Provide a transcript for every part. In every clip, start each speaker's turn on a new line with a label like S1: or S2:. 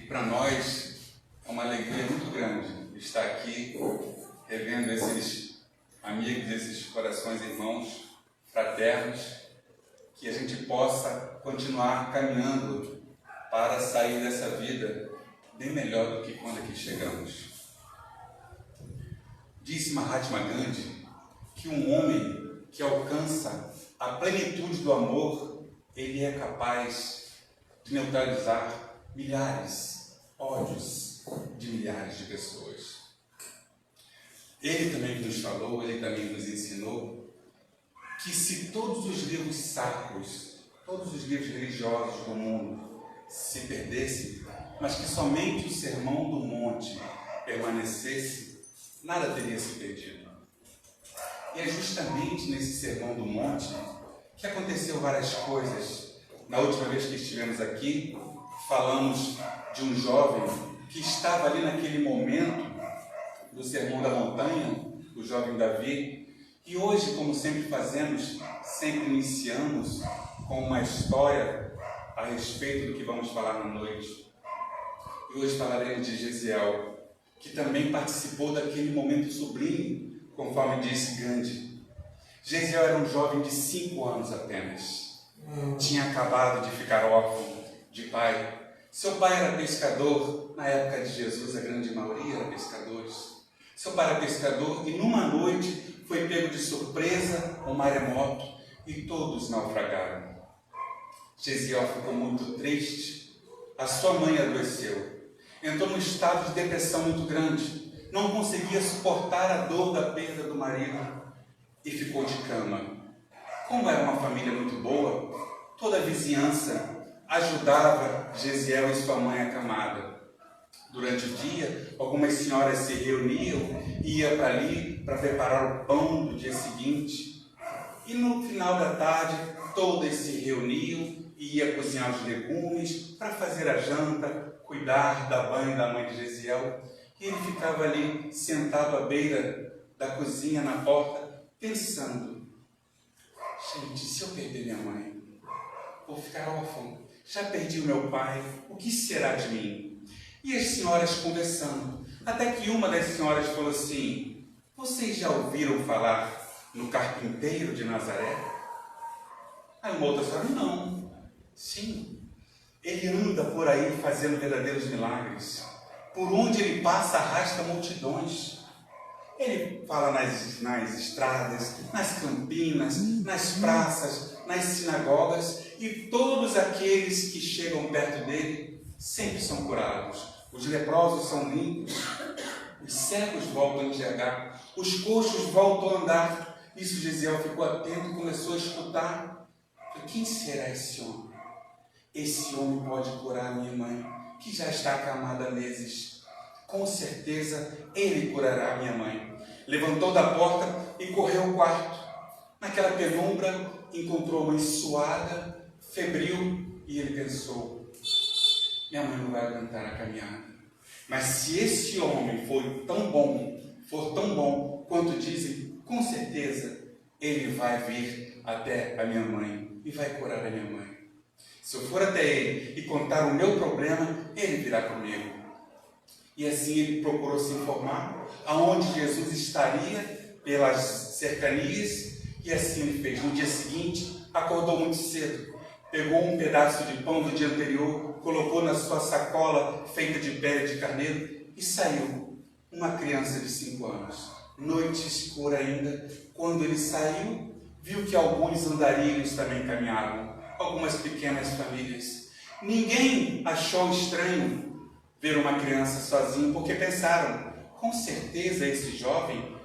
S1: para nós é uma alegria muito grande estar aqui revendo esses amigos, esses corações irmãos, fraternos, que a gente possa continuar caminhando para sair dessa vida bem melhor do que quando aqui chegamos. Disse Mahatma Gandhi que um homem que alcança a plenitude do amor, ele é capaz de neutralizar ódios de milhares de pessoas. Ele também nos falou, ele também nos ensinou que se todos os livros sacros, todos os livros religiosos do mundo se perdessem, mas que somente o Sermão do Monte permanecesse, nada teria se perdido. E é justamente nesse Sermão do Monte que aconteceu várias coisas. Na última vez que estivemos aqui, falamos de um jovem que estava ali naquele momento do Sermão da Montanha, o jovem Davi. E hoje, como sempre fazemos, sempre iniciamos com uma história a respeito do que vamos falar na noite. E hoje falaremos de Gesiel, que também participou daquele momento sublime, conforme disse Gandhi. Gesiel era um jovem de 5 anos apenas. Tinha acabado de ficar órfão de pai. Seu pai era pescador. Na época de Jesus, a grande maioria era pescadores. Seu pai era pescador e numa noite foi pego de surpresa um maremoto e todos naufragaram. Gesiel ficou muito triste. A sua mãe adoeceu. Entrou num estado de depressão muito grande. Não conseguia suportar a dor da perda do marido e ficou de cama. Como era uma família muito boa, toda a vizinhança ajudava Gesiel e sua mãe acamada. Durante o dia, algumas senhoras se reuniam e iam para ali para preparar o pão do dia seguinte. E no final da tarde, todas se reuniam e iam cozinhar os legumes para fazer a janta, cuidar da banho da mãe de Gesiel. E ele ficava ali, sentado à beira da cozinha, na porta, pensando: gente, se eu perder minha mãe, vou ficar órfão. Já perdi o meu pai, o que será de mim? E as senhoras conversando, até que uma das senhoras falou assim: vocês já ouviram falar no carpinteiro de Nazaré? Aí uma outra senhora: não. Sim, ele anda por aí fazendo verdadeiros milagres. Por onde ele passa, arrasta multidões. Ele fala nas estradas, nas campinas, nas praças, nas sinagogas, e todos aqueles que chegam perto dele sempre são curados. Os leprosos são limpos, os cegos voltam a enxergar, os coxos voltam a andar. Isso Gesiel ficou atento e começou a escutar. Quem será esse homem? Esse homem pode curar a minha mãe, que já está acamada há meses. Com certeza ele curará a minha mãe. Levantou da porta e correu ao quarto. Naquela penumbra encontrou a mãe suada, febril, e ele pensou: minha mãe não vai aguentar a caminhada. Mas se esse homem for tão bom quanto dizem, com certeza ele vai vir até a minha mãe e vai curar a minha mãe. Se eu for até ele e contar o meu problema, ele virá comigo. E assim ele procurou se informar aonde Jesus estaria pelas cercanias, e assim ele fez. No dia seguinte, acordou muito cedo, pegou um pedaço de pão do dia anterior, colocou na sua sacola feita de pele de carneiro e saiu. Uma criança de 5 anos. Noite escura ainda. Quando ele saiu, viu que alguns andarilhos também caminhavam, algumas pequenas famílias. Ninguém achou estranho ver uma criança sozinho, porque pensaram: com certeza esse jovem,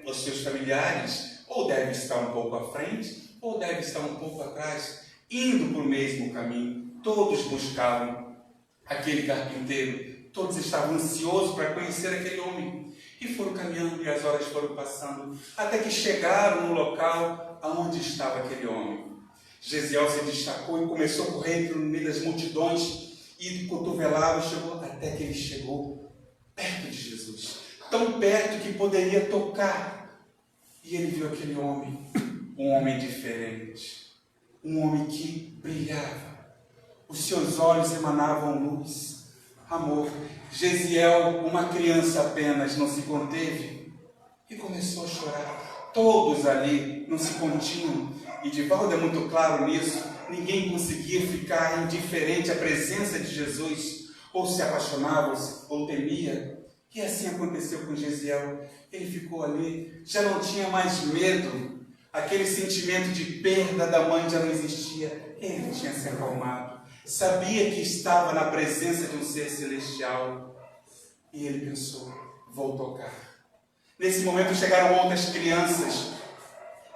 S1: os seus familiares, ou deve estar um pouco à frente, ou deve estar um pouco atrás, indo para o mesmo caminho. Todos buscavam aquele carpinteiro, todos estavam ansiosos para conhecer aquele homem. E foram caminhando e as horas foram passando, até que chegaram no local aonde estava aquele homem. Gesiel se destacou e começou a correr no meio das multidões e cotovelava, até que ele chegou perto de Jesus, tão perto que poderia tocar. E ele viu aquele homem, um homem diferente, um homem que brilhava. Os seus olhos emanavam luz, Amor, Gesiel, uma criança apenas, não se conteve e começou a chorar. Todos ali não se continham. E Divaldo é muito claro nisso. Ninguém conseguia ficar indiferente à presença de Jesus, ou se apaixonava, ou temia. E assim aconteceu com Gesiel. Ele ficou ali, já não tinha mais medo. Aquele sentimento de perda da mãe já não existia. Ele tinha se acalmado. Sabia que estava na presença de um ser celestial. E ele pensou, vou tocar. Nesse momento chegaram outras crianças.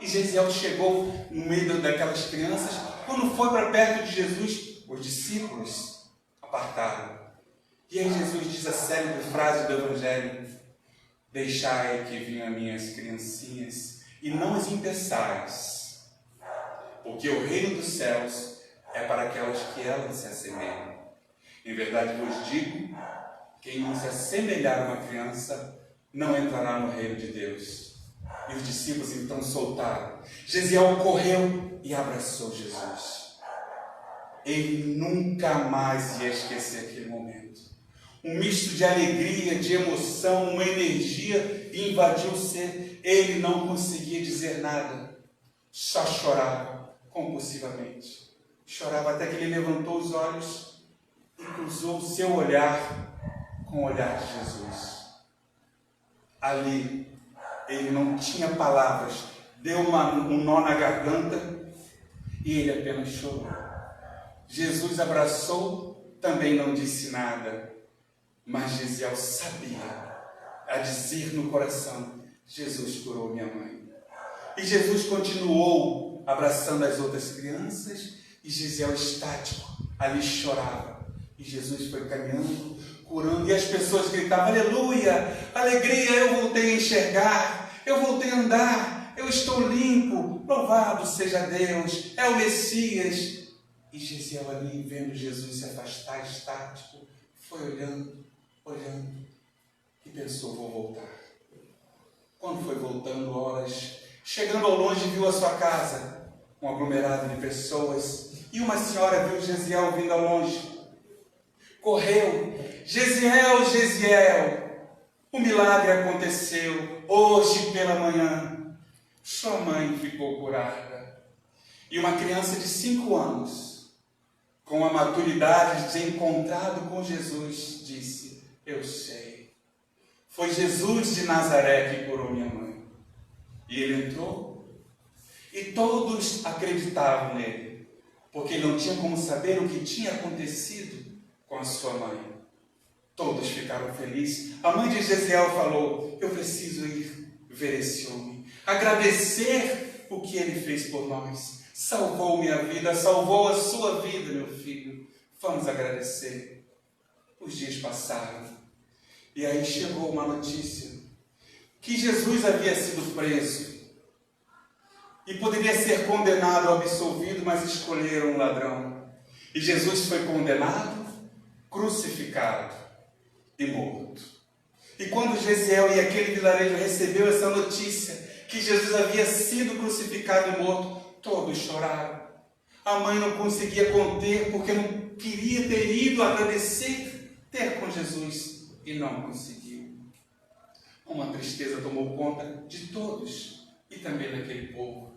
S1: E Gesiel chegou no meio daquelas crianças. Quando foi para perto de Jesus, os discípulos apartaram. E aí Jesus diz a célebre frase do Evangelho: deixai que venham as minhas criancinhas e não as impeçais, porque o reino dos céus é para aquelas que elas se assemelham. Em verdade vos digo, quem não se assemelhar a uma criança não entrará no reino de Deus. E os discípulos então soltaram. Gesiel correu e abraçou Jesus. Ele nunca mais ia esquecer aquele momento. Um misto de alegria, de emoção, uma energia invadiu o ser. Ele não conseguia dizer nada. Só chorava compulsivamente. Chorava até que ele levantou os olhos e cruzou o seu olhar com o olhar de Jesus. Ali, ele não tinha palavras. Deu um nó na garganta e ele apenas chorou. Jesus abraçou, também não disse nada. Mas Gesiel sabia, a dizer no coração: Jesus curou minha mãe. E Jesus continuou abraçando as outras crianças, e Gesiel estático, ali chorava. E Jesus foi caminhando, curando, e as pessoas gritavam: aleluia, alegria, eu voltei a enxergar, eu voltei a andar, eu estou limpo, louvado seja Deus, é o Messias. E Gesiel ali, vendo Jesus se afastar, estático, foi olhando, e pensou: vou voltar. Quando foi voltando horas, chegando ao longe, viu a sua casa, um aglomerado de pessoas, e uma senhora viu Gesiel vindo ao longe. Correu: Gesiel, Gesiel, o milagre aconteceu hoje pela manhã. Sua mãe ficou curada. E uma criança de 5 anos, com a maturidade de ter encontrado com Jesus, disse: eu sei. Foi Jesus de Nazaré que curou minha mãe. E ele entrou e todos acreditavam nele, porque não tinha como saber o que tinha acontecido com a sua mãe. Todos ficaram felizes. A mãe de Gesiel falou: eu preciso ir ver esse homem, agradecer o que ele fez por nós. Salvou minha vida, salvou a sua vida, meu filho. Vamos agradecer. Os dias passaram. E aí chegou uma notícia que Jesus havia sido preso e poderia ser condenado ou absolvido, mas escolheram um ladrão. E Jesus foi condenado, crucificado e morto. E quando Gesiel e aquele vilarejo recebeu essa notícia que Jesus havia sido crucificado e morto, todos choraram. A mãe não conseguia conter, porque não queria ter ido agradecer, ter com Jesus, e não conseguiu. Uma tristeza tomou conta de todos e também daquele povo.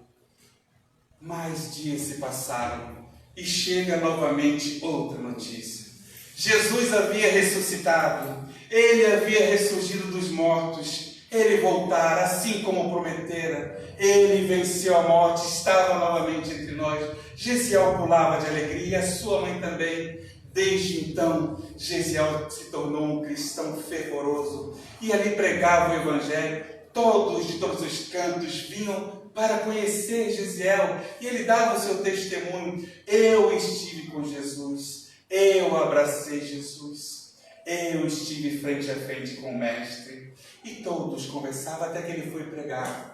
S1: Mais dias se passaram e chega novamente outra notícia. Jesus havia ressuscitado, ele havia ressurgido dos mortos, ele voltara, assim como prometera. Ele venceu a morte, estava novamente entre nós. Gesiel pulava de alegria, a sua mãe também. Desde então, Gesiel se tornou um cristão fervoroso e ali pregava o Evangelho. Todos de todos os cantos vinham para conhecer Gesiel e ele dava o seu testemunho. Eu estive com Jesus, eu abracei Jesus, eu estive frente a frente com o Mestre. E todos conversavam até que ele foi pregar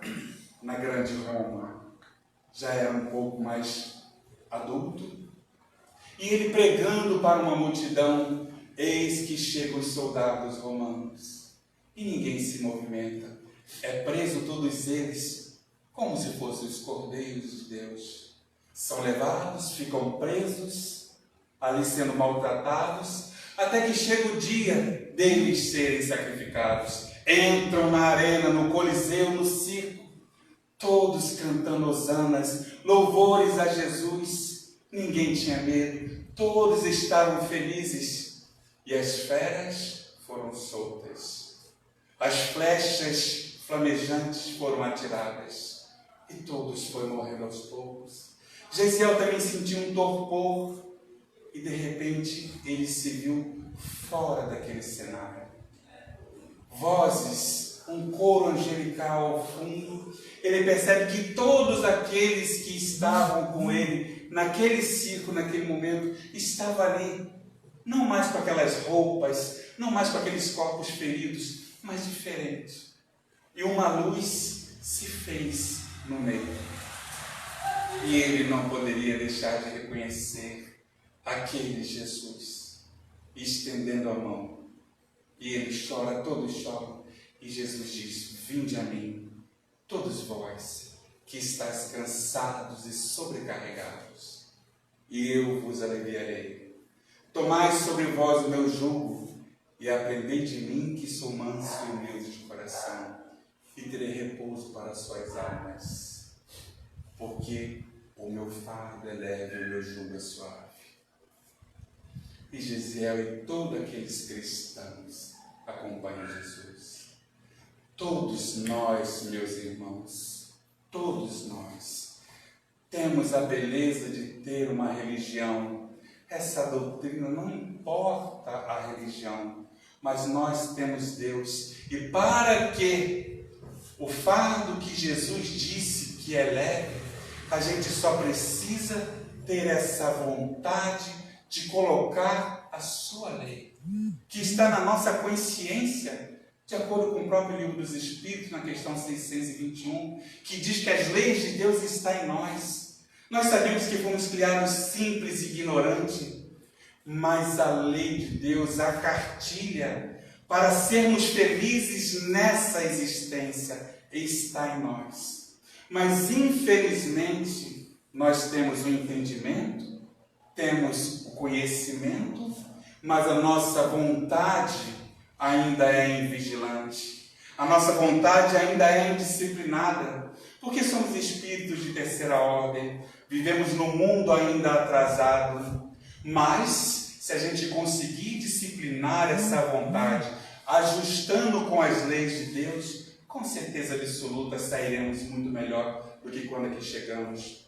S1: na grande Roma. Já era um pouco mais adulto. E ele pregando para uma multidão, eis que chegam os soldados romanos. E ninguém se movimenta. É preso todos eles, como se fossem os cordeiros de Deus. São levados, ficam presos, ali sendo maltratados, até até que chega o dia deles serem sacrificados. Entram na arena, no coliseu, no circo, todos cantando hosanas, louvores a Jesus. Ninguém tinha medo, todos estavam felizes. E as feras foram soltas, as flechas flamejantes foram atiradas, e todos foram morrendo aos poucos. Gesiel também sentiu um torpor, e de repente ele se viu fora daquele cenário. Vozes, um coro angelical ao fundo. Ele percebe que todos aqueles que estavam com ele naquele circo, naquele momento, estavam ali, não mais com aquelas roupas, não mais com aqueles corpos feridos, mas diferentes. E uma luz se fez no meio. E ele não poderia deixar de reconhecer aquele Jesus, estendendo a mão. E ele chora, todos choram. E Jesus diz: vinde a mim, todos vós que estáis cansados e sobrecarregados, e eu vos aliviarei. Tomai sobre vós o meu jugo, e aprendei de mim, que sou manso e humilde de coração, e terei repouso para as suas almas. Porque o meu fardo é leve e o meu jugo é suave. E Gesiel e todos aqueles cristãos acompanham Jesus. Todos nós, meus irmãos, todos nós, temos a beleza de ter uma religião. Essa doutrina não importa a religião, mas nós temos Deus. E para que o fardo que Jesus disse que é leve, a gente só precisa ter essa vontade de colocar a sua lei, que está na nossa consciência, de acordo com o próprio Livro dos Espíritos, na questão 621, que diz que as leis de Deus estão em nós. Nós sabemos que fomos criados simples e ignorantes, mas a lei de Deus, a cartilha, para sermos felizes nessa existência, está em nós. Mas, infelizmente, nós temos o entendimento, temos o conhecimento, mas a nossa vontade ainda é invigilante. A nossa vontade ainda é indisciplinada, porque somos espíritos de terceira ordem, vivemos num mundo ainda atrasado. Mas, se a gente conseguir disciplinar essa vontade, ajustando com as leis de Deus, com certeza absoluta sairemos muito melhor do que quando aqui chegamos.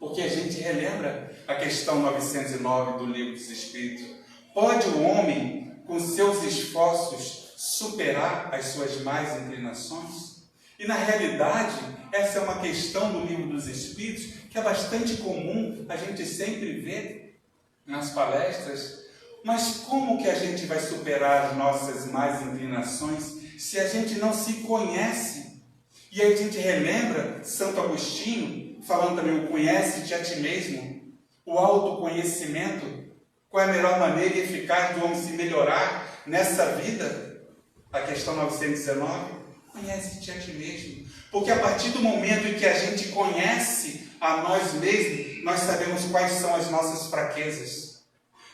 S1: Porque a gente relembra a questão 909 do Livro dos Espíritos. Pode o homem, com seus esforços, superar as suas más inclinações? E na realidade, essa é uma questão do Livro dos Espíritos que é bastante comum, a gente sempre vê nas palestras. Mas como que a gente vai superar as nossas más inclinações se a gente não se conhece? E aí a gente relembra Santo Agostinho, falando também o conhece-te a ti mesmo, o autoconhecimento. Qual é a melhor maneira e eficaz do homem se melhorar nessa vida? A questão 919, conhece-te a ti mesmo. Porque a partir do momento em que a gente conhece a nós mesmos, nós sabemos quais são as nossas fraquezas.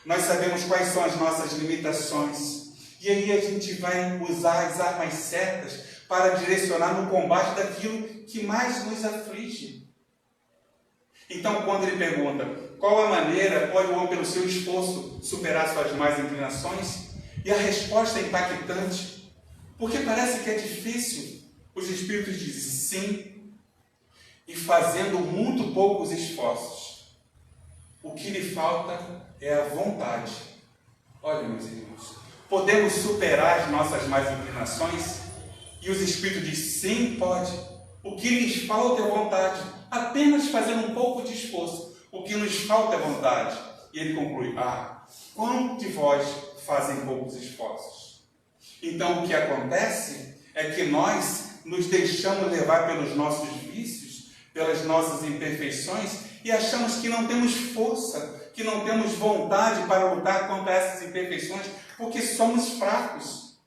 S1: Nós sabemos quais são as nossas limitações. E aí a gente vai usar as armas certas para direcionar no combate daquilo que mais nos aflige. Então, quando ele pergunta qual a maneira pode o homem, pelo seu esforço, superar suas más inclinações, e a resposta é impactante, porque parece que é difícil. Os Espíritos dizem sim, e fazendo muito poucos esforços. O que lhe falta é a vontade. Olha, meus irmãos, podemos superar as nossas más inclinações? E os Espíritos dizem sim, pode. O que lhes falta é vontade. Apenas fazendo um pouco de esforço. O que nos falta é vontade. E ele conclui: quantos de vós fazem poucos esforços? Então o que acontece é que nós nos deixamos levar pelos nossos vícios, pelas nossas imperfeições, e achamos que não temos força, que não temos vontade para lutar contra essas imperfeições, porque somos fracos.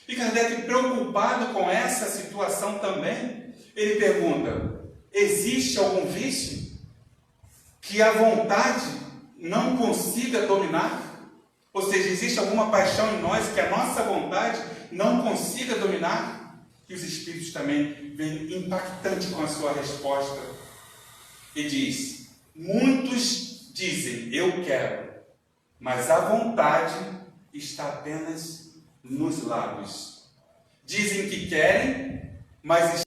S1: E Kardec, preocupado com essa situação também, ele pergunta: existe algum vício que a vontade não consiga dominar? Ou seja, existe alguma paixão em nós que a nossa vontade não consiga dominar? E os Espíritos também vêm impactante com a sua resposta. E diz: muitos dizem, eu quero, mas a vontade está apenas nos lábios. Dizem que querem, mas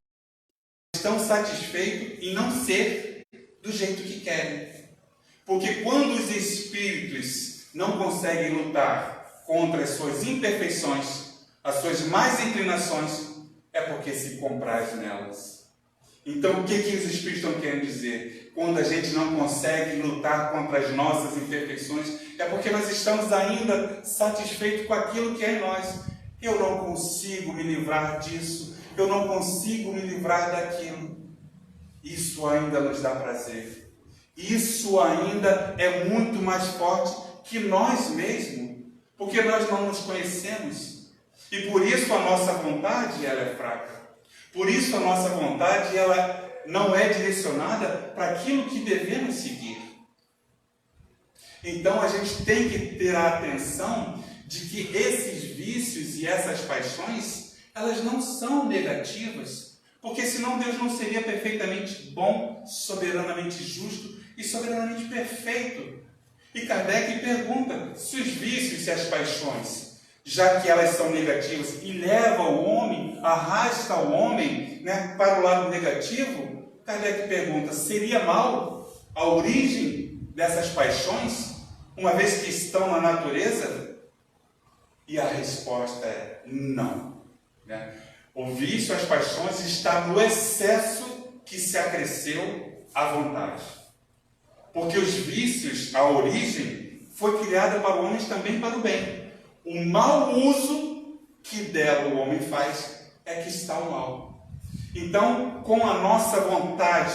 S1: estão satisfeitos em não ser do jeito que querem. Porque quando os espíritos não conseguem lutar contra as suas imperfeições, as suas más inclinações, é porque se compraz nelas. Então, o que os espíritos estão querendo dizer? Quando a gente não consegue lutar contra as nossas imperfeições, é porque nós estamos ainda satisfeitos com aquilo que é em nós. Eu não consigo me livrar disso, eu não consigo me livrar daquilo. Isso ainda nos dá prazer. Isso ainda é muito mais forte que nós mesmos, porque nós não nos conhecemos. E por isso a nossa vontade ela é fraca. Por isso a nossa vontade ela não é direcionada para aquilo que devemos seguir. Então a gente tem que ter a atenção de que esses vícios e essas paixões, elas não são negativas, porque senão Deus não seria perfeitamente bom, soberanamente justo e soberanamente perfeito. E Kardec pergunta se os vícios e as paixões, já que elas são negativas e levam o homem, arrasta o homem, para o lado negativo, Kardec pergunta, seria mal a origem dessas paixões, uma vez que estão na natureza? E a resposta é não. O vício, as paixões, está no excesso que se acresceu à vontade. Porque os vícios, a origem, foi criada para o homem também para o bem. O mau uso que dela o homem faz é que está o mal. Então, com a nossa vontade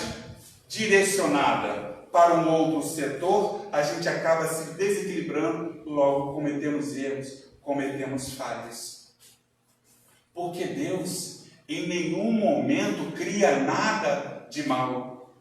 S1: direcionada para um outro setor, a gente acaba se desequilibrando, logo cometemos erros, cometemos falhas. Porque Deus, em nenhum momento, cria nada de mal.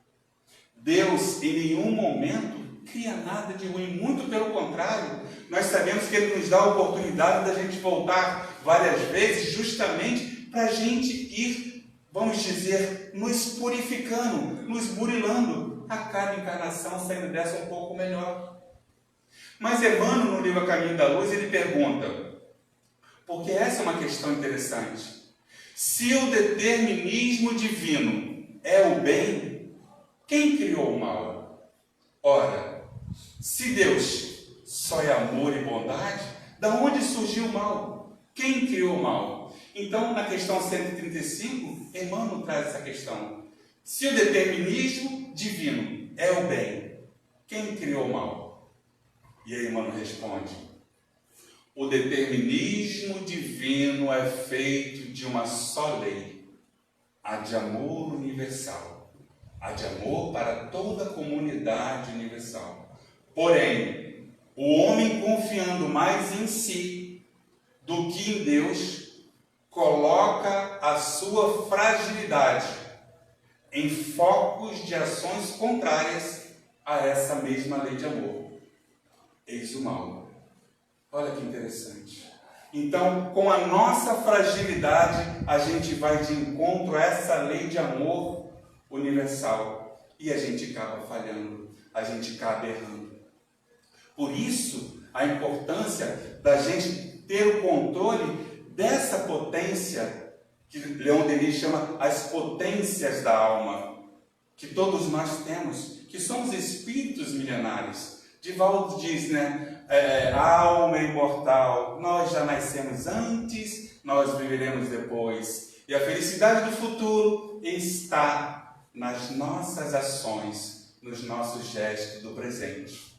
S1: Deus, em nenhum momento, cria nada de ruim. Muito pelo contrário, nós sabemos que Ele nos dá a oportunidade da gente voltar várias vezes, justamente para a gente ir, vamos dizer, nos purificando, nos burilando, a cada encarnação saindo dessa um pouco melhor. Mas Emmanuel, no livro A Caminho da Luz, ele pergunta, porque essa é uma questão interessante, se o determinismo divino é o bem, quem criou o mal? Ora, se Deus só é amor e bondade, da onde surgiu o mal? Quem criou o mal? Então, na questão 135, Emmanuel traz essa questão. Se o determinismo divino é o bem, quem criou o mal? E aí Emmanuel responde, o determinismo divino é feito de uma só lei, a de amor universal, a de amor para toda a comunidade universal. Porém, o homem confiando mais em si do que em Deus, coloca a sua fragilidade em focos de ações contrárias a essa mesma lei de amor. Eis o mal. Olha que interessante. Então, com a nossa fragilidade, a gente vai de encontro a essa lei de amor universal. E a gente acaba falhando, a gente acaba errando. Por isso, a importância da gente ter o controle dessa potência, que Leon Denis chama as potências da alma, que todos nós temos, que são os espíritos milenares. Divaldo diz, a alma é imortal, nós já nascemos antes, nós viveremos depois. E a felicidade do futuro está nas nossas ações, nos nossos gestos do presente.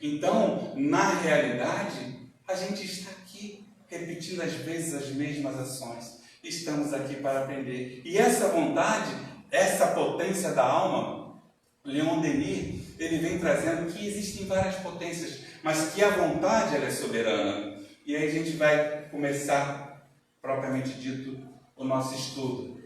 S1: Então, na realidade, a gente está aqui, repetindo às vezes as mesmas ações. Estamos aqui para aprender. E essa vontade, essa potência da alma, Leon Denis, ele vem trazendo que existem várias potências, mas que a vontade ela é soberana. E aí a gente vai começar, propriamente dito, o nosso estudo.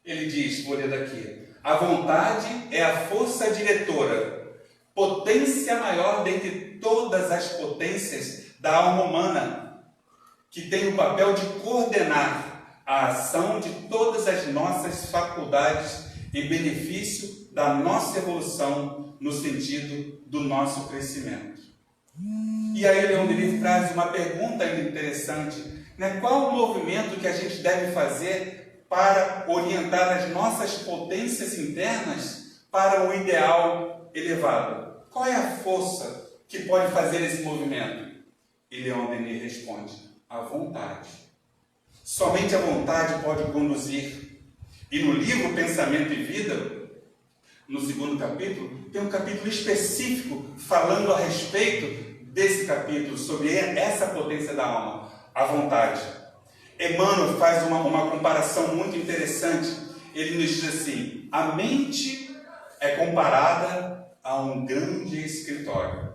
S1: Ele diz, vou ler daqui, a vontade é a força diretora potência maior dentre todas as potências da alma humana, que tem o papel de coordenar a ação de todas as nossas faculdades em benefício da nossa evolução no sentido do nosso crescimento. E aí Leon Denis traz uma pergunta ainda interessante, né? Qual o movimento que a gente deve fazer para orientar as nossas potências internas para o ideal elevado? Qual é a força que pode fazer esse movimento? E Leon Denis responde: a vontade. Somente a vontade pode conduzir. E no livro Pensamento e Vida, no 2º capítulo, tem um capítulo específico falando a respeito desse capítulo, sobre essa potência da alma, a vontade. Emmanuel faz uma comparação muito interessante. Ele nos diz assim: a mente é comparada a um grande escritório,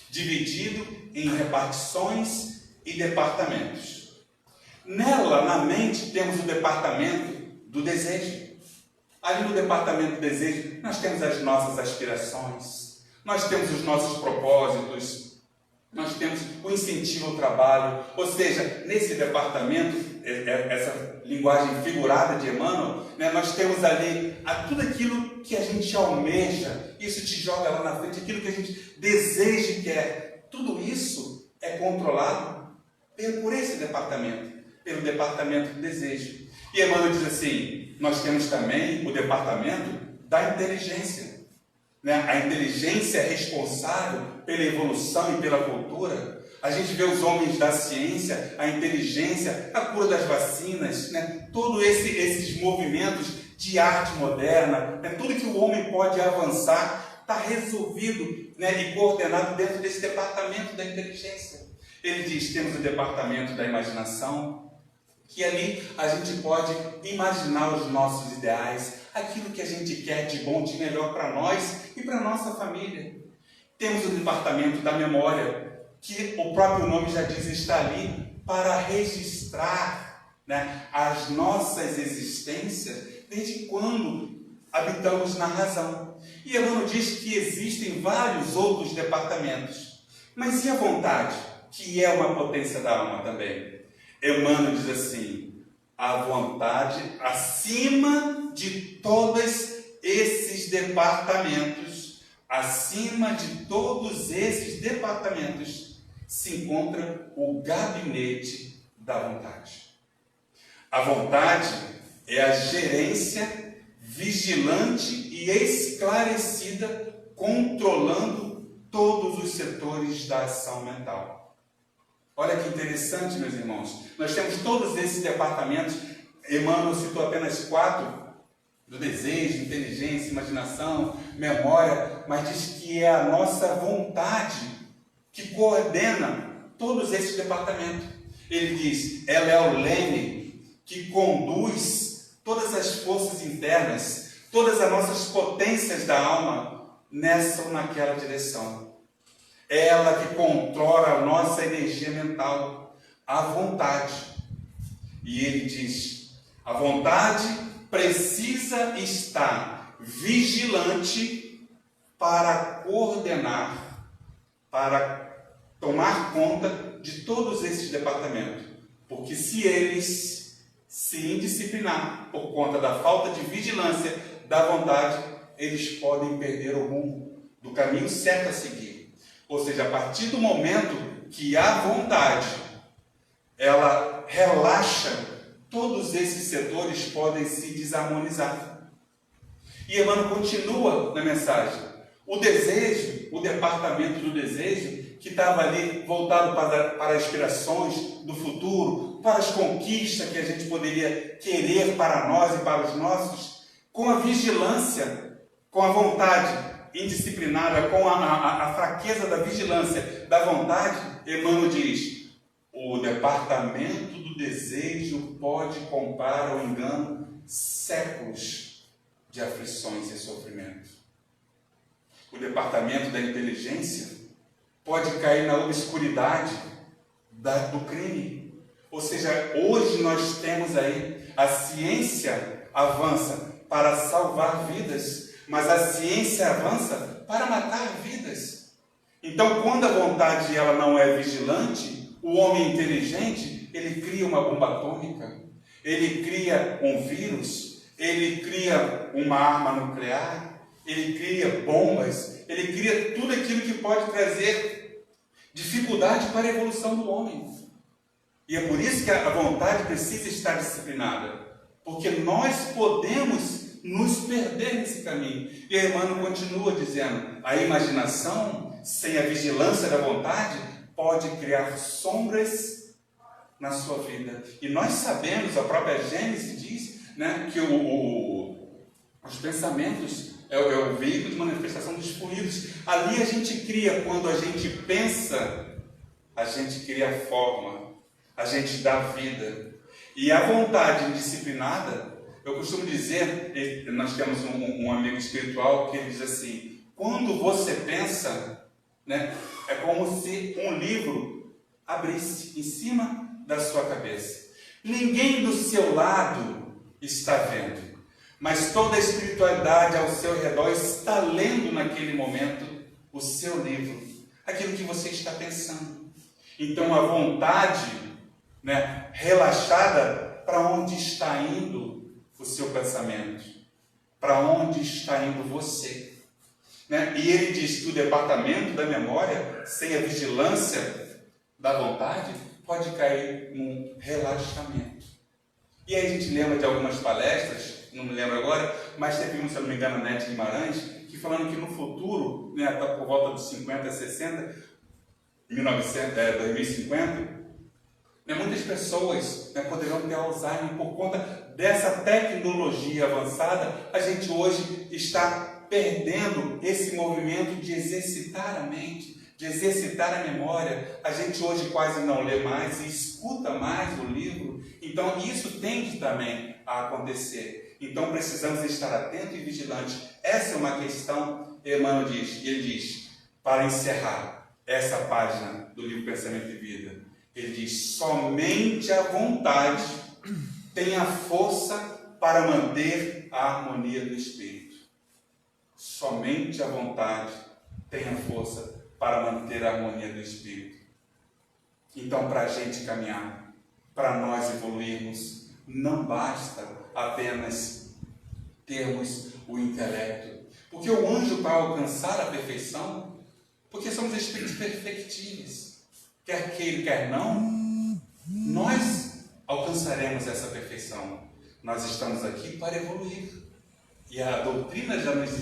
S1: dividido em repartições e departamentos. Nela, na mente, temos o departamento do desejo. Ali no departamento do desejo, nós temos as nossas aspirações, nós temos os nossos propósitos, nós temos o incentivo ao trabalho. Ou seja, nesse departamento, essa linguagem figurada de Emmanuel, né, nós temos ali tudo aquilo que a gente almeja. Isso te joga lá na frente, aquilo que a gente deseja e quer. Tudo isso é controlado por esse departamento, pelo departamento do desejo. E Emmanuel diz assim: nós temos também o departamento da inteligência. A inteligência é responsável pela evolução e pela cultura. A gente vê os homens da ciência, a inteligência, a cura das vacinas, todos esses movimentos de arte moderna, tudo que o homem pode avançar está resolvido e coordenado dentro desse departamento da inteligência. Ele diz: temos o departamento da imaginação, que ali a gente pode imaginar os nossos ideais, aquilo que a gente quer de bom, de melhor para nós e para a nossa família. Temos o departamento da memória, que o próprio nome já diz, está ali para registrar as nossas existências desde quando habitamos na razão. E Emmanuel diz que existem vários outros departamentos. Mas e a vontade, que é uma potência da alma também? Emmanuel diz assim: a vontade, acima de todos esses departamentos, se encontra o gabinete da vontade. A vontade é a gerência vigilante e esclarecida, controlando todos os setores da ação mental. Olha que interessante, meus irmãos. Nós temos todos esses departamentos. Emmanuel citou apenas 4, do desejo, inteligência, imaginação, memória, mas diz que é a nossa vontade que coordena todos esses departamentos. Ele diz: ela é o leme que conduz todas as forças internas, todas as nossas potências da alma nessa ou naquela direção. Ela que controla a nossa energia mental, a vontade. E ele diz: a vontade precisa estar vigilante para coordenar, para tomar conta de todos esses departamentos. Porque se eles se indisciplinar por conta da falta de vigilância da vontade, eles podem perder o rumo do caminho certo a seguir. Ou seja, a partir do momento que a vontade ela relaxa, todos esses setores podem se desarmonizar. E Emmanuel continua na mensagem: o desejo, o departamento do desejo, que estava ali voltado para aspirações do futuro, para as conquistas que a gente poderia querer para nós e para os nossos, com a vigilância, com a vontade indisciplinada, com a fraqueza da vigilância da vontade, Emmanuel diz: o departamento do desejo pode comprar ao engano séculos de aflições e sofrimento. O departamento da inteligência pode cair na obscuridade do crime. Ou seja, hoje nós temos aí, a ciência avança para salvar vidas, mas a ciência avança para matar vidas. Então, quando a vontade ela não é vigilante, o homem inteligente, ele cria uma bomba atômica, ele cria um vírus, ele cria uma arma nuclear, ele cria bombas, ele cria tudo aquilo que pode trazer dificuldade para a evolução do homem. E é por isso que a vontade precisa estar disciplinada, porque nós podemos nos perder nesse caminho. E a Emmanuel continua dizendo, a imaginação, sem a vigilância da vontade, pode criar sombras na sua vida. E nós sabemos, a própria Gênesis diz, né, que os pensamentos é o veículo de manifestação dos fluidos. Ali a gente cria, quando a gente pensa, a gente cria forma, a gente dá vida. E a vontade indisciplinada, eu costumo dizer, nós temos um amigo espiritual que ele diz assim, quando você pensa, né, é como se um livro abrisse em cima da sua cabeça. Ninguém do seu lado está vendo, mas toda a espiritualidade ao seu redor está lendo naquele momento o seu livro, aquilo que você está pensando. Então a vontade, né, relaxada, para onde está indo o seu pensamento? Para onde está indo você? Né? E ele diz que o departamento da memória, sem a vigilância da vontade, pode cair num relaxamento. E aí a gente lembra de algumas palestras, não me lembro agora, mas teve um, se eu não me engano, a Nete Guimarães, que falando que no futuro, né, tá por volta dos 50, 60, 2050, né, muitas pessoas, né, poderão ter Alzheimer por conta dessa tecnologia avançada. A gente hoje está perdendo esse movimento de exercitar a mente, de exercitar a memória. A gente hoje quase não lê mais e escuta mais o livro. Então isso tende também a acontecer. Então precisamos estar atentos e vigilantes. Essa é uma questão, Emmanuel diz, e ele diz, para encerrar essa página do livro Pensamento e Vida, ele diz, somente a vontade tem a força para manter a harmonia do Espírito. Somente a vontade tem a força para manter a harmonia do Espírito. Então, para a gente caminhar, para nós evoluirmos, não basta apenas termos o intelecto. Porque o anjo, para alcançar a perfeição, porque somos espíritos perfectíveis, quer queira, quer não, nós alcançaremos essa perfeição. Nós estamos aqui para evoluir. E a doutrina já nos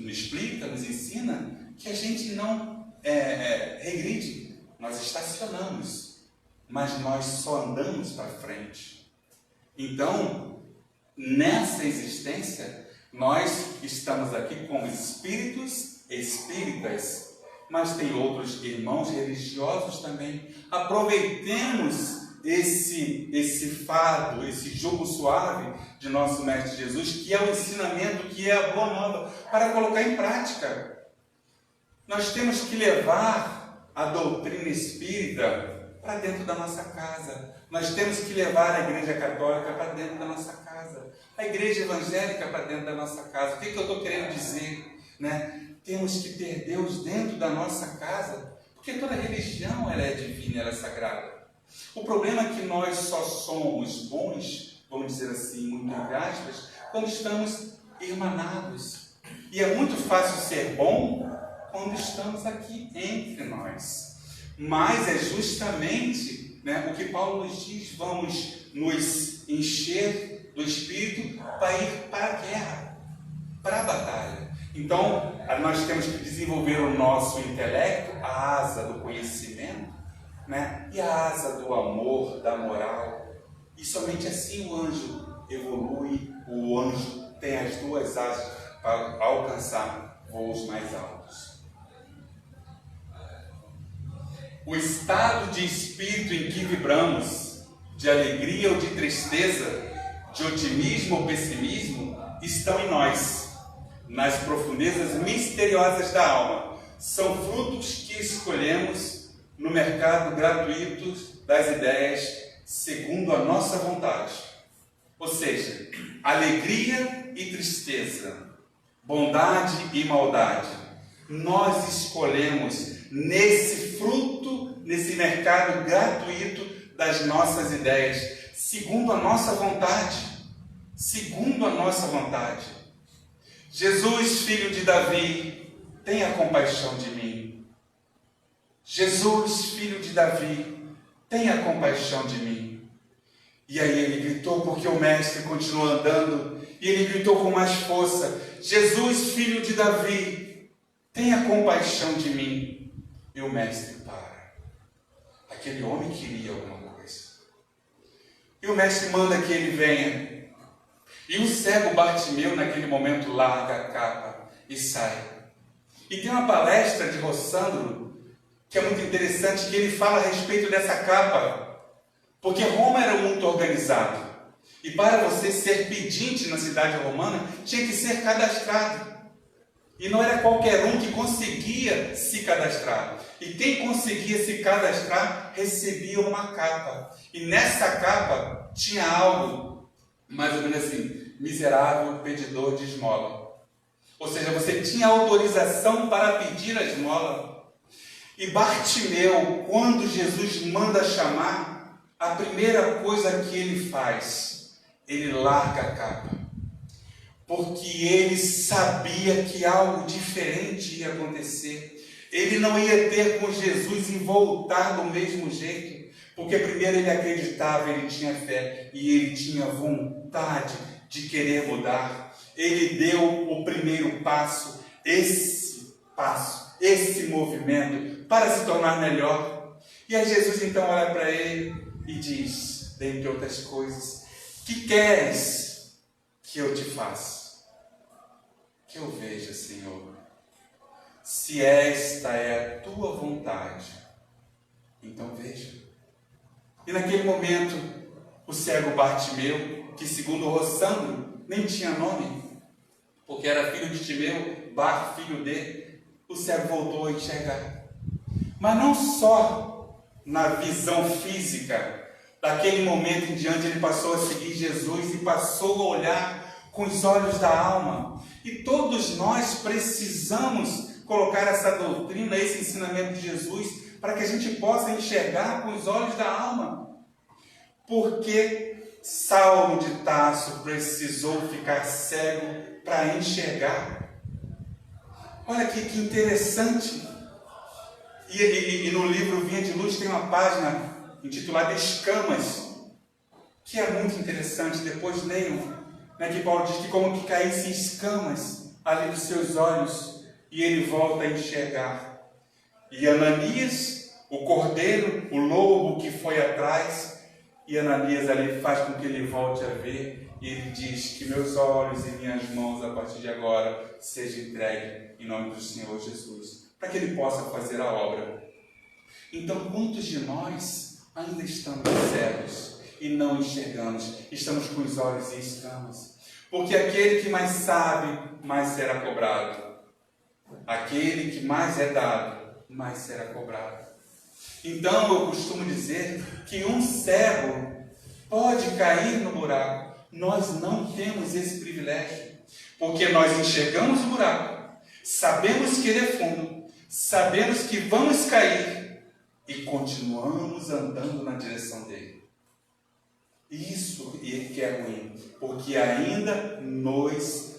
S1: explica, nos ensina que a gente não regride, nós estacionamos, mas nós só andamos para frente. Então, nessa existência, nós estamos aqui como espíritos espíritas, mas tem outros irmãos religiosos também. Aproveitemos esse fardo, esse jugo suave de nosso Mestre Jesus, que é o ensinamento, que é a boa nova, para colocar em prática. Nós temos que levar a doutrina espírita para dentro da nossa casa. Nós temos que levar a Igreja Católica para dentro da nossa casa, a Igreja Evangélica para dentro da nossa casa. O que eu estou querendo dizer? Né? Temos que ter Deus dentro da nossa casa, porque toda religião ela é divina, ela é sagrada. O problema é que nós só somos bons, vamos dizer assim, muito entre aspas, quando estamos irmanados. E é muito fácil ser bom quando estamos aqui entre nós. Mas é justamente, né, o que Paulo nos diz, vamos nos encher do Espírito para ir para a guerra, para a batalha. Então, nós temos que desenvolver o nosso intelecto, a asa do conhecimento, né? E a asa do amor, da moral. E somente assim o anjo evolui, o anjo tem as duas asas para alcançar voos mais altos. O estado de espírito em que vibramos, de alegria ou de tristeza, de otimismo ou pessimismo, estão em nós, nas profundezas misteriosas da alma. São frutos que escolhemos no mercado gratuito das ideias, segundo a nossa vontade. Ou seja, alegria e tristeza, bondade e maldade. Nós escolhemos nesse fruto, nesse mercado gratuito das nossas ideias, segundo a nossa vontade. Segundo a nossa vontade. Jesus, filho de Davi, tenha compaixão de mim. Jesus, filho de Davi, tenha compaixão de mim. E aí ele gritou, porque o mestre continuou andando, e ele gritou com mais força: Jesus, filho de Davi, tenha compaixão de mim. E o mestre para. Aquele homem queria alguma coisa. E o mestre manda que ele venha. E o cego Bartimeu, naquele momento, larga a capa e sai. E tem uma palestra de Rossandro, que é muito interessante, que ele fala a respeito dessa capa. Porque Roma era muito organizado. E para você ser pedinte na cidade romana, tinha que ser cadastrado. E não era qualquer um que conseguia se cadastrar. E quem conseguia se cadastrar, recebia uma capa. E nessa capa tinha algo mais ou menos assim: miserável pedidor de esmola. Ou seja, você tinha autorização para pedir a esmola. E Bartimeu, quando Jesus manda chamar, a primeira coisa que ele faz, ele larga a capa. Porque ele sabia que algo diferente ia acontecer. Ele não ia ter com Jesus e voltar do mesmo jeito. Porque primeiro ele acreditava, ele tinha fé e ele tinha vontade de querer mudar. Ele deu o primeiro passo, esse movimento para se tornar melhor. E aí Jesus então olha para ele e diz, dentre outras coisas: que queres que eu te faça? Que eu veja, Senhor. Se esta é a tua vontade, então veja. E naquele momento, o cego Bartimeu, que segundo Rossandro nem tinha nome, porque era filho de Timeu, Bar, filho de, o cego voltou a enxergar. Mas não só na visão física, daquele momento em diante ele passou a seguir Jesus e passou a olhar com os olhos da alma. E todos nós precisamos colocar essa doutrina, esse ensinamento de Jesus, para que a gente possa enxergar com os olhos da alma. Porque Saulo de Tarso precisou ficar cego para enxergar. Olha que interessante. E no livro Vinha de Luz tem uma página intitulada Escamas, que é muito interessante. Depois leiam, que Paulo diz que como que caíssem escamas ali dos seus olhos e ele volta a enxergar. E Ananias, o cordeiro, o lobo que foi atrás, e Ananias ali faz com que ele volte a ver, e ele diz que meus olhos e minhas mãos a partir de agora sejam entregues em nome do Senhor Jesus, para que ele possa fazer a obra. Então, quantos de nós ainda estamos cegos e não enxergamos? Estamos com os olhos em escamas. Porque aquele que mais sabe, mais será cobrado. Aquele que mais é dado, mais será cobrado. Então eu costumo dizer que um cego pode cair no buraco. Nós não temos esse privilégio, porque nós enxergamos o buraco, sabemos que ele é fundo, sabemos que vamos cair e continuamos andando na direção dele. Isso é que é ruim, porque ainda nos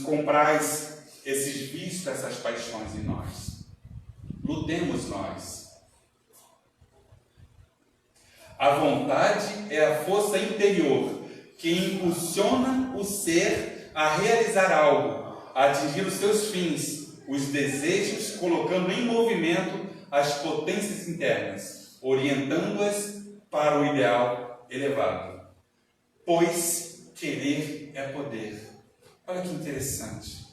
S1: comprais esses vícios, essas paixões em nós. Lutemos nós. A vontade é a força interior que impulsiona o ser a realizar algo, a atingir os seus fins, os desejos, colocando em movimento as potências internas, orientando-as para o ideal elevado. Pois querer é poder. Olha que interessante.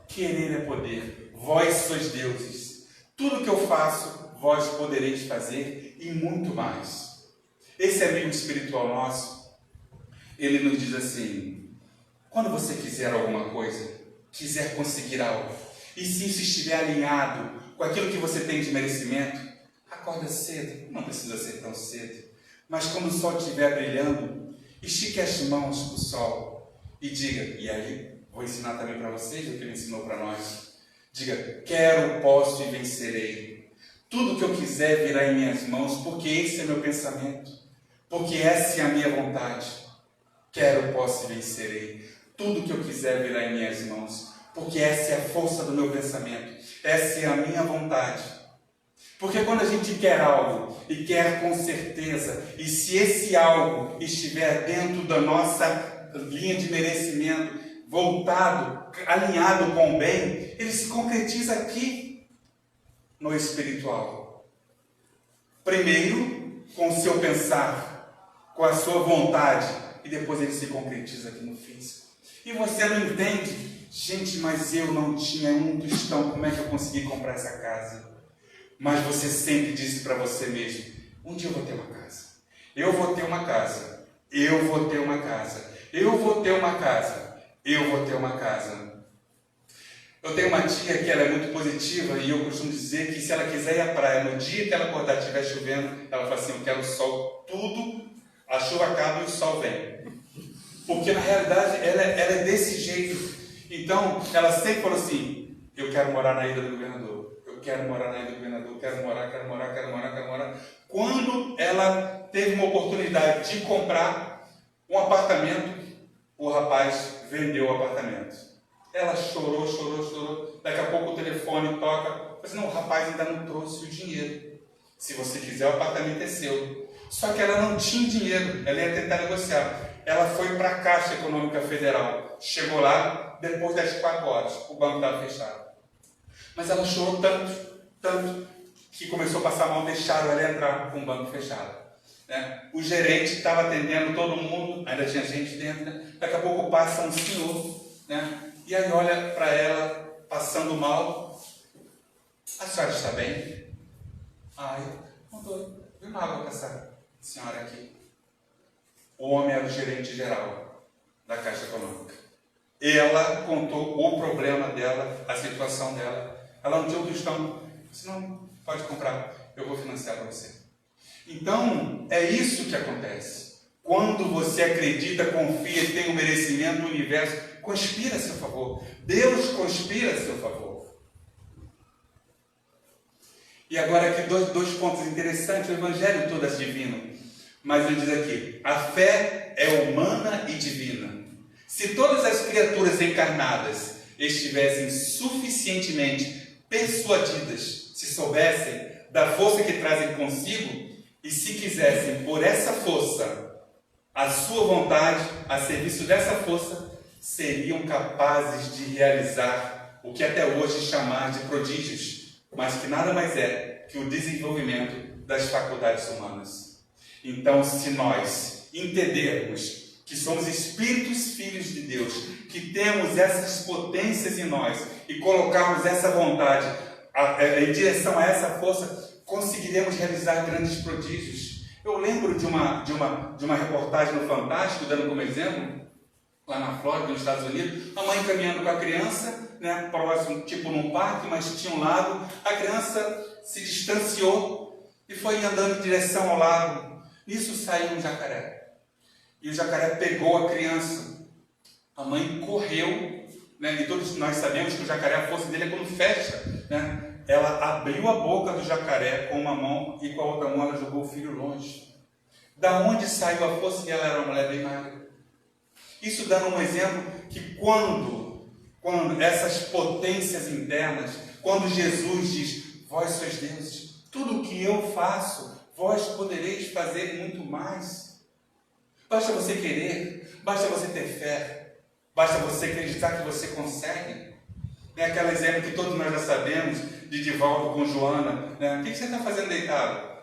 S1: Querer é poder. Vós sois deuses. Tudo que eu faço, vós podereis fazer e muito mais. Esse amigo espiritual nosso, ele nos diz assim: quando você quiser alguma coisa, quiser conseguir algo, e se isso estiver alinhado com aquilo que você tem de merecimento, acorda cedo, não precisa ser tão cedo, mas quando o sol estiver brilhando, estique as mãos para o sol e diga: e aí, Vou ensinar também para vocês o que ele ensinou para nós. Diga, quero, posso e vencerei. Tudo que eu quiser virá em minhas mãos, porque esse é meu pensamento. Porque essa é a minha vontade. Quero, posso e vencerei. Tudo que eu quiser virá em minhas mãos, porque essa é a força do meu pensamento. Essa é a minha vontade. Porque quando a gente quer algo e quer com certeza, e se esse algo estiver dentro da nossa linha de merecimento, voltado, alinhado com o bem, ele se concretiza aqui no espiritual. Primeiro, com o seu pensar, com a sua vontade, e depois ele se concretiza aqui no físico. E você não entende, gente, mas eu não tinha um tostão, como é que eu consegui comprar essa casa? Mas você sempre disse para você mesmo, um dia eu vou ter uma casa, eu vou ter uma casa, eu vou ter uma casa, eu vou ter uma casa, eu vou ter uma casa. Eu tenho uma tia que ela é muito positiva e eu costumo dizer que se ela quiser ir à praia, no dia que ela acordar e estiver chovendo, ela fala assim, eu quero o sol, tudo, a chuva acaba e o sol vem. Porque na realidade ela é desse jeito. Então, ela sempre falou assim, eu quero morar na Ilha do Governador. Eu quero morar na Ilha do Governador, quero morar. Quando ela teve uma oportunidade de comprar um apartamento, o rapaz vendeu o apartamento. Ela chorou. Daqui a pouco o telefone toca. Mas não, o rapaz ainda não trouxe o dinheiro. Se você quiser, o apartamento é seu. Só que ela não tinha dinheiro, ela ia tentar negociar. Ela foi para a Caixa Econômica Federal. Chegou lá depois das 4 horas. O banco estava fechado. Mas ela chorou tanto, que começou a passar mal, deixaram ela entrar com o banco fechado. Né? O gerente estava atendendo todo mundo, ainda tinha gente dentro. Né? Daqui a pouco passa um senhor, né? E aí olha para ela, passando mal. A senhora está bem? Ah, eu não estou. Viu uma água para essa senhora aqui? O homem era o gerente geral da Caixa Econômica. Ela contou o problema dela, a situação dela. Ela não tinha um tostão. Disse, não, pode comprar, eu vou financiar para você. Então, é isso que acontece. Quando você acredita, confia e tem o merecimento do universo, conspira a seu favor. Deus conspira a seu favor. E agora aqui dois pontos interessantes. O Evangelho todo é divino. Mas ele diz aqui, a fé é humana e divina. Se todas as criaturas encarnadas estivessem suficientemente persuadidas, se soubessem da força que trazem consigo, e se quisessem, por essa força, a sua vontade, a serviço dessa força, seriam capazes de realizar o que até hoje chamar de prodígios, mas que nada mais é que o desenvolvimento das faculdades humanas. Então, se nós entendermos que somos espíritos filhos de Deus, que temos essas potências em nós e colocarmos essa vontade em direção a essa força, conseguiremos realizar grandes prodígios. Eu lembro de uma reportagem no Fantástico, dando como exemplo, lá na Flórida, nos Estados Unidos, a mãe caminhando com a criança, né, próximo, tipo num parque, mas tinha um lago, a criança se distanciou e foi andando em direção ao lago. Nisso saiu um jacaré. E o jacaré pegou a criança. A mãe correu, né, e todos nós sabemos que o jacaré, a força dele é quando fecha, né? Ela abriu a boca do jacaré com uma mão e com a outra mão ela jogou o filho longe. Da onde saiu a força? E ela era uma mulher bem magra. Isso dando um exemplo que quando essas potências internas, quando Jesus diz, vós sois deuses, tudo o que eu faço, vós podereis fazer muito mais. Basta você querer, basta você ter fé, basta você acreditar que você consegue. É aquele exemplo que todos nós já sabemos, de Divaldo com Joana, né? O que você está fazendo deitado?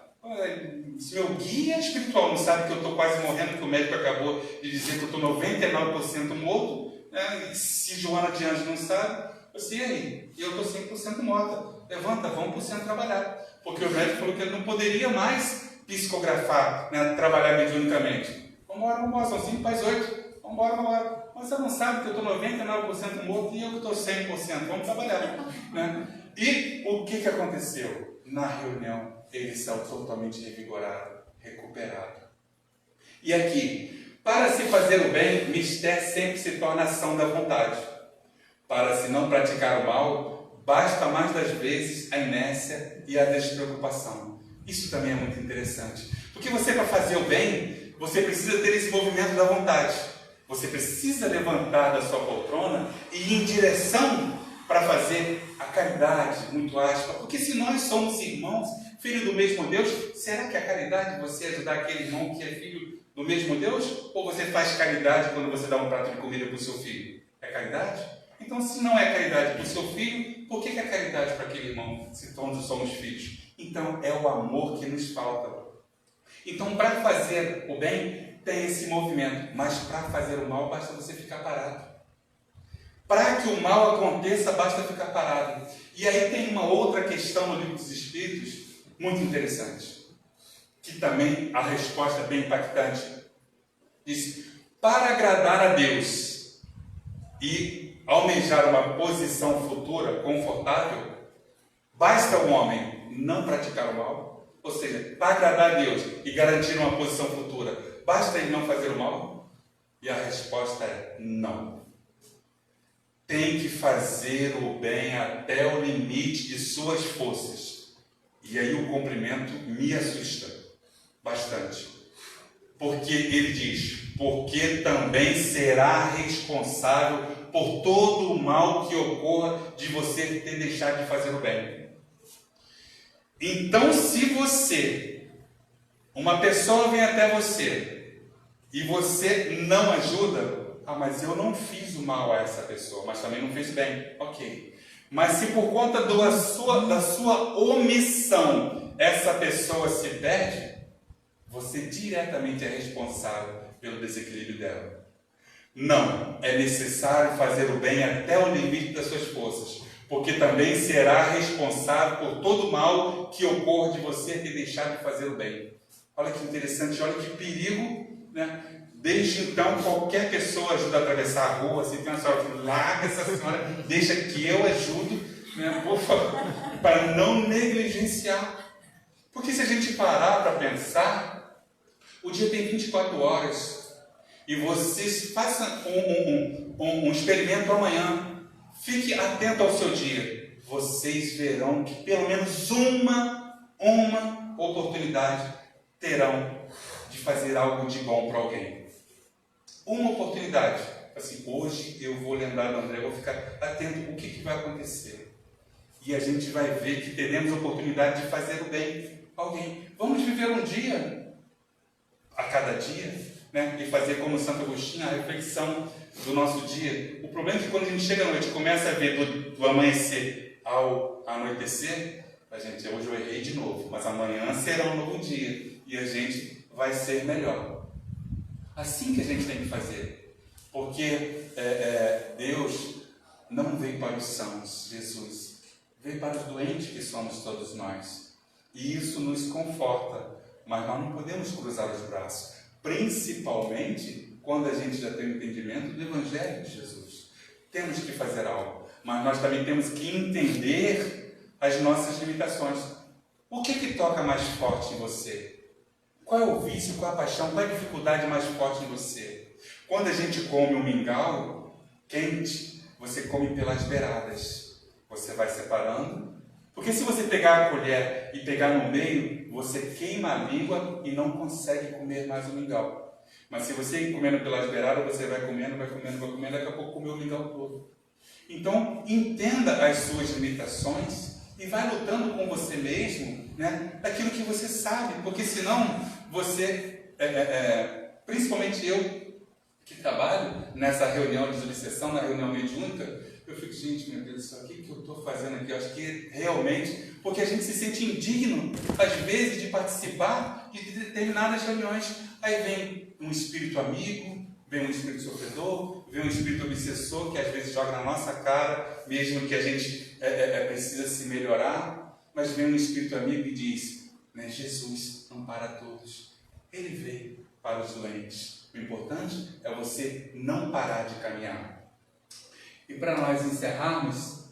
S1: Se meu guia espiritual não sabe que eu estou quase morrendo, que o médico acabou de dizer que eu estou 99% morto, né? E se Joana de Anjos não sabe, eu sei aí, e eu estou 100% morta. Levanta, vamos para o centro trabalhar. Porque o médico falou que ele não poderia mais psicografar, né? Trabalhar mediunicamente. Vamos, são 5 para as 8. Vamos. Mas você não sabe que eu estou 99% morto e eu estou 100%. Vamos trabalhar. Né? E o que aconteceu? Na reunião, ele saiu totalmente revigorado, recuperado. E aqui, para se fazer o bem, mistério sempre se torna ação da vontade. para se não praticar o mal, basta mais das vezes a inércia e a despreocupação. Isso também é muito interessante. Porque você, para fazer o bem, você precisa ter esse movimento da vontade. Você precisa levantar da sua poltrona e ir em direção para fazer a caridade, muito aspa. Porque se nós somos irmãos, filho do mesmo Deus, será que a caridade é você ajudar aquele irmão que é filho do mesmo Deus? Ou você faz caridade quando você dá um prato de comida para o seu filho? É caridade? Então, se não é caridade para o seu filho, por que é caridade para aquele irmão, se todos somos filhos? Então, é o amor que nos falta. Então, para fazer o bem, tem esse movimento. Mas para fazer o mal, basta você ficar parado. Para que o mal aconteça, basta ficar parado. E aí tem uma outra questão no Livro dos Espíritos, muito interessante, que também a resposta é bem impactante. Diz: para agradar a Deus e almejar uma posição futura confortável, basta o homem não praticar o mal? Ou seja, para agradar a Deus e garantir uma posição futura, basta ele não fazer o mal? E a resposta é não. Tem que fazer o bem até o limite de suas forças. E aí o cumprimento me assusta bastante. Porque ele diz: porque também será responsável por todo o mal que ocorra de você ter deixado de fazer o bem. Então, se você, uma pessoa vem até você e você não ajuda, mas eu não fiz o mal a essa pessoa, mas também não fiz bem, ok. Mas se por conta da sua omissão essa pessoa se perde, você diretamente é responsável pelo desequilíbrio dela. Não, é necessário fazer o bem até o limite das suas forças, porque também será responsável por todo o mal que ocorre de você ter deixado de fazer o bem. Olha que interessante, olha que perigo, né? Desde então, qualquer pessoa ajuda a atravessar a rua, se tem uma senhora que larga essa senhora, deixa que eu ajudo, né, por favor, para não negligenciar. Porque se a gente parar para pensar, o dia tem 24 horas, e você faça um experimento amanhã. Fique atento ao seu dia. Vocês verão que pelo menos uma oportunidade terão de fazer algo de bom para alguém. Uma oportunidade. Assim, hoje eu vou lembrar do André, eu vou ficar atento o que vai acontecer. E a gente vai ver que teremos a oportunidade de fazer o bem a alguém. Vamos viver um dia a cada dia, né? E fazer como Santo Agostinho, a reflexão do nosso dia. O problema é que quando a gente chega à noite, começa a ver do amanhecer ao anoitecer, a gente, hoje eu errei de novo, mas amanhã será um novo dia e a gente vai ser melhor. Assim que a gente tem que fazer, porque Deus não veio para os sãos, Jesus veio para os doentes que somos todos nós, e isso nos conforta, mas nós não podemos cruzar os braços, principalmente quando a gente já tem o entendimento do Evangelho de Jesus. Temos que fazer algo, mas nós também temos que entender as nossas limitações. O que toca mais forte em você? Qual é o vício, qual é a paixão, qual é a dificuldade mais forte em você? Quando a gente come um mingau quente, você come pelas beiradas. Você vai separando. Porque se você pegar a colher e pegar no meio, você queima a língua e não consegue comer mais o mingau. Mas se você ir comendo pelas beiradas, você vai comendo, daqui a pouco comeu o mingau todo. Então, entenda as suas limitações e vai lutando com você mesmo, né, daquilo que você sabe, porque senão você, principalmente eu que trabalho nessa reunião de obsessão, na reunião mediúnica, eu fico, gente, meu Deus do céu, o que eu estou fazendo aqui? Eu acho que realmente, porque a gente se sente indigno, às vezes, de participar de determinadas reuniões. Aí vem um espírito amigo, vem um espírito sofredor, vem um espírito obsessor que às vezes joga na nossa cara, mesmo que a gente precisa se melhorar, mas vem um espírito amigo e diz, né, Jesus não para todos, ele veio para os doentes. O importante é você não parar de caminhar. E para nós encerrarmos,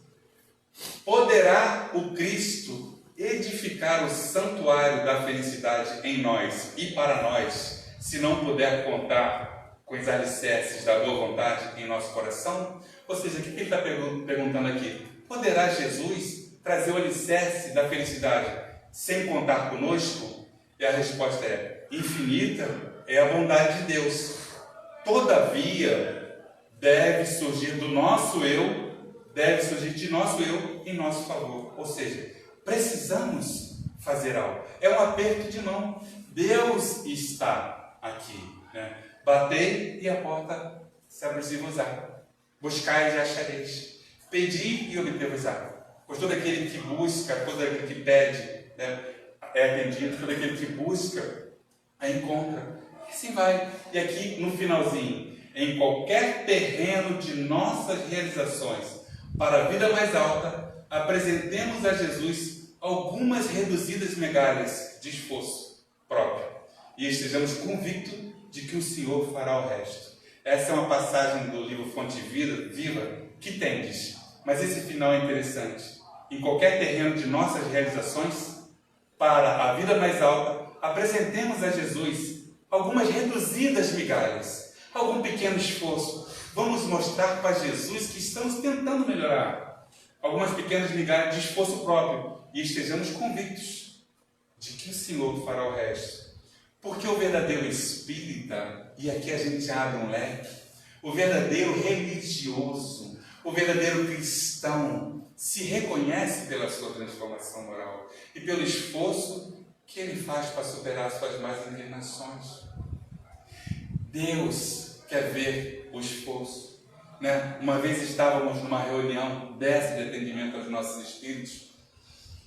S1: poderá o Cristo edificar o santuário da felicidade em nós e para nós, se não puder contar com os alicerces da boa vontade em nosso coração? Ou seja, o que ele está perguntando aqui? Poderá Jesus trazer o alicerce da felicidade sem contar conosco? E a resposta é: infinita é a bondade de Deus. Todavia, deve surgir de nosso eu em nosso favor. Ou seja, precisamos fazer algo. É um aperto de mão. Deus está aqui, né? Batei e a porta se abrir-se-vos-á. Buscai e achareis. Pedi e obter-vos-á. Pois todo aquele que busca, todo aquele que pede, né, é atendido. Todo aquele que busca, a encontra. E assim vai. E aqui no finalzinho: em qualquer terreno de nossas realizações para a vida mais alta, apresentemos a Jesus algumas reduzidas migalhas de esforço próprio e estejamos convictos de que o Senhor fará o resto. Essa é uma passagem do livro Fonte Viva que tendes, mas esse final é interessante. Em qualquer terreno de nossas realizações para a vida mais alta, apresentemos a Jesus algumas reduzidas migalhas, algum pequeno esforço. Vamos mostrar para Jesus que estamos tentando melhorar. Algumas pequenas migalhas de esforço próprio e estejamos convictos de que o Senhor fará o resto. Porque o verdadeiro espírita, e aqui a gente abre um leque, o verdadeiro religioso, o verdadeiro cristão, se reconhece pela sua transformação moral e pelo esforço que ele faz para superar suas más inclinações. Deus quer ver o esforço, né? Uma vez estávamos numa reunião dessa de atendimento aos nossos espíritos,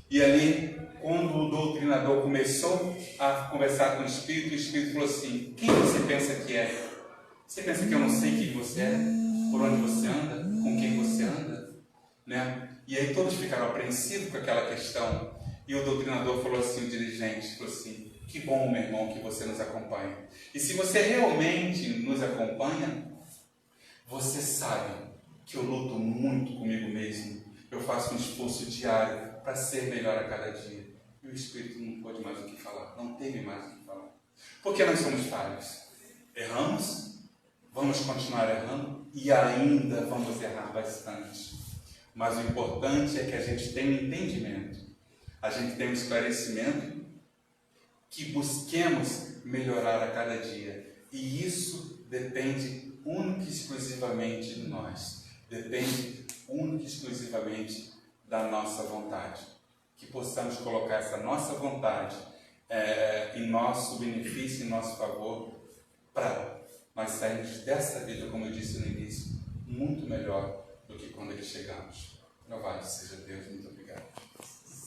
S1: e ali, quando o doutrinador começou a conversar com o espírito falou assim: quem você pensa que é? Você pensa que eu não sei quem você é? Por onde você anda? Com quem você anda? Né? E aí todos ficaram apreensivos com aquela questão. E o doutrinador falou assim, o dirigente falou assim: que bom, meu irmão, que você nos acompanha. E se você realmente nos acompanha, você sabe que eu luto muito comigo mesmo. Eu faço um esforço diário para ser melhor a cada dia. E o Espírito não pôde mais o que falar, não teve mais o que falar. Porque nós somos falhos. Erramos, vamos continuar errando e ainda vamos errar bastante. Mas o importante é que a gente tenha entendimento, a gente tenha um esclarecimento, que busquemos melhorar a cada dia. E isso depende única e exclusivamente de nós. Depende única e exclusivamente da nossa vontade. Que possamos colocar essa nossa vontade em nosso benefício, em nosso favor, para nós sairmos dessa vida, como eu disse no início, muito melhor do que quando aqui chegamos. Louvado seja Deus, muito obrigado.